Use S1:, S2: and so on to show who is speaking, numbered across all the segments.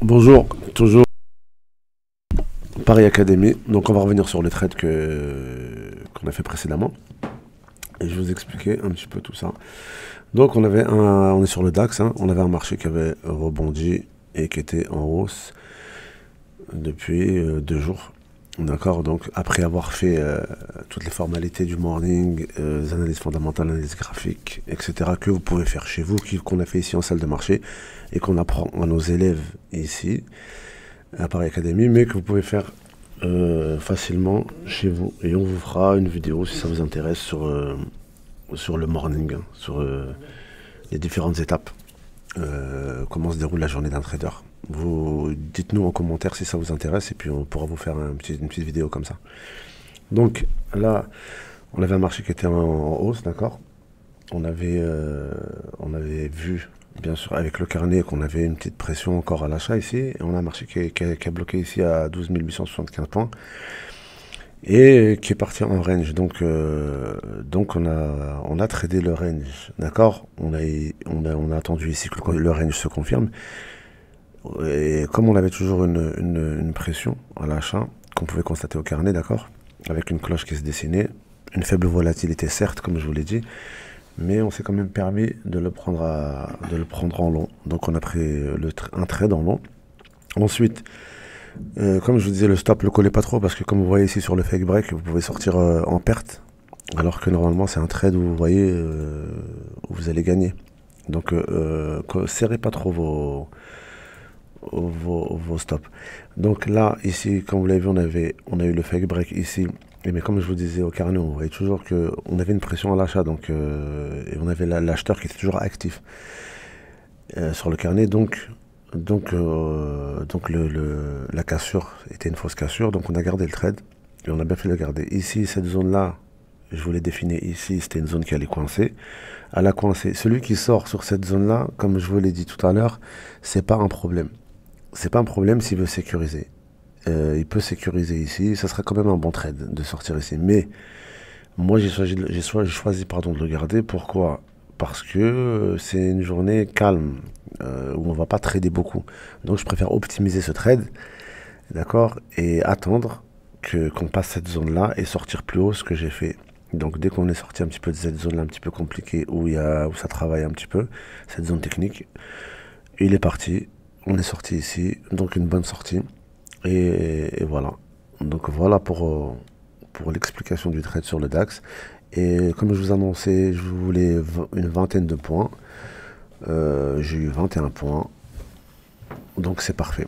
S1: Bonjour, toujours Paris Academy. Donc on va revenir sur les trades qu'on a fait précédemment. Et je vais vous expliquer un petit peu tout ça. Donc on est sur le DAX, hein. On avait un marché qui avait rebondi et qui était en hausse depuis 2 jours. D'accord, donc après avoir fait toutes les formalités du morning, les analyses fondamentales, analyses graphiques, etc., que vous pouvez faire chez vous, qu'on a fait ici en salle de marché et qu'on apprend à nos élèves ici à Paris Academy, mais que vous pouvez faire facilement chez vous. Et on vous fera une vidéo si ça vous intéresse sur le morning, hein, sur les différentes étapes, comment se déroule la journée d'un trader. Vous dites-nous en commentaire si ça vous intéresse et puis on pourra vous faire une petite vidéo comme ça. Donc là, on avait un marché qui était en hausse, d'accord. On avait vu, bien sûr, avec le carnet qu'on avait une petite pression encore à l'achat ici. Et on a un marché qui a bloqué ici à 12 875 points et qui est parti en range. Donc on a tradé le range, d'accord. On a attendu ici que le range se confirme. Et comme on avait toujours une pression à l'achat, qu'on pouvait constater au carnet, d'accord, avec une cloche qui se dessinait, une faible volatilité certes, comme je vous l'ai dit, mais on s'est quand même permis de le prendre en long. Donc on a pris un trade en long. Ensuite, comme je vous disais, le stop ne le collait pas trop parce que comme vous voyez ici sur le fake break, vous pouvez sortir en perte, alors que normalement c'est un trade où vous voyez où vous allez gagner. Donc serrez pas trop vos stops. Donc là, ici, comme vous l'avez vu, on a eu le fake break ici. Et mais comme je vous disais au carnet, on voyait toujours qu'on avait une pression à l'achat. Donc, et on avait l'acheteur qui était toujours actif sur le carnet. Donc la cassure était une fausse cassure. Donc on a gardé le trade. Et on a bien fait de le garder. Ici, cette zone-là, je vous l'ai définie ici, c'était une zone qui allait coincer. Elle a coincé. Celui qui sort sur cette zone-là, comme je vous l'ai dit tout à l'heure, c'est pas un problème. C'est pas un problème s'il veut sécuriser. Il peut sécuriser ici, ça sera quand même un bon trade de sortir ici. Mais moi j'ai choisi pardon, de le garder. Pourquoi? Parce que c'est une journée calme où on va pas trader beaucoup. Donc je préfère optimiser ce trade, d'accord, et attendre qu'on passe cette zone-là et sortir plus haut ce que j'ai fait. Donc dès qu'on est sorti un petit peu de cette zone-là un petit peu compliquée où ça travaille un petit peu, cette zone technique, il est parti. On est sorti ici, donc une bonne sortie. Et voilà. Donc voilà pour l'explication du trade sur le DAX. Et comme je vous annonçais, je voulais une vingtaine de points. J'ai eu 21 points. Donc c'est parfait.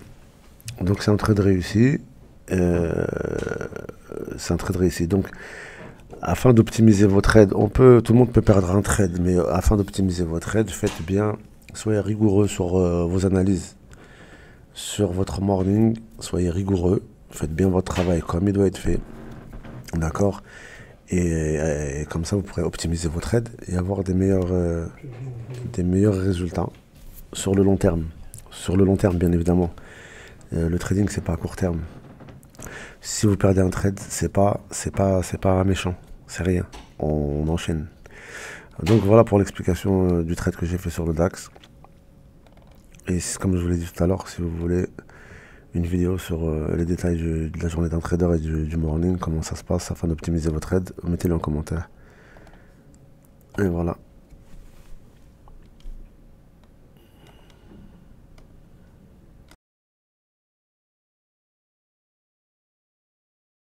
S1: Donc c'est un trade réussi. C'est un trade réussi. Donc afin d'optimiser vos trades, tout le monde peut perdre un trade, mais afin d'optimiser vos trades, faites bien, soyez rigoureux sur vos analyses. Sur votre morning, soyez rigoureux, faites bien votre travail comme il doit être fait, d'accord, et comme ça vous pourrez optimiser votre trade et avoir des meilleurs résultats sur le long terme. Sur le long terme, bien évidemment. Le trading, c'est pas à court terme. Si vous perdez un trade, c'est pas méchant, c'est rien. On enchaîne. Donc voilà pour l'explication du trade que j'ai fait sur le DAX. Et comme je vous l'ai dit tout à l'heure, si vous voulez une vidéo sur les détails de la journée d'un trader et du morning, comment ça se passe afin d'optimiser votre trade, mettez-le en commentaire. Et voilà.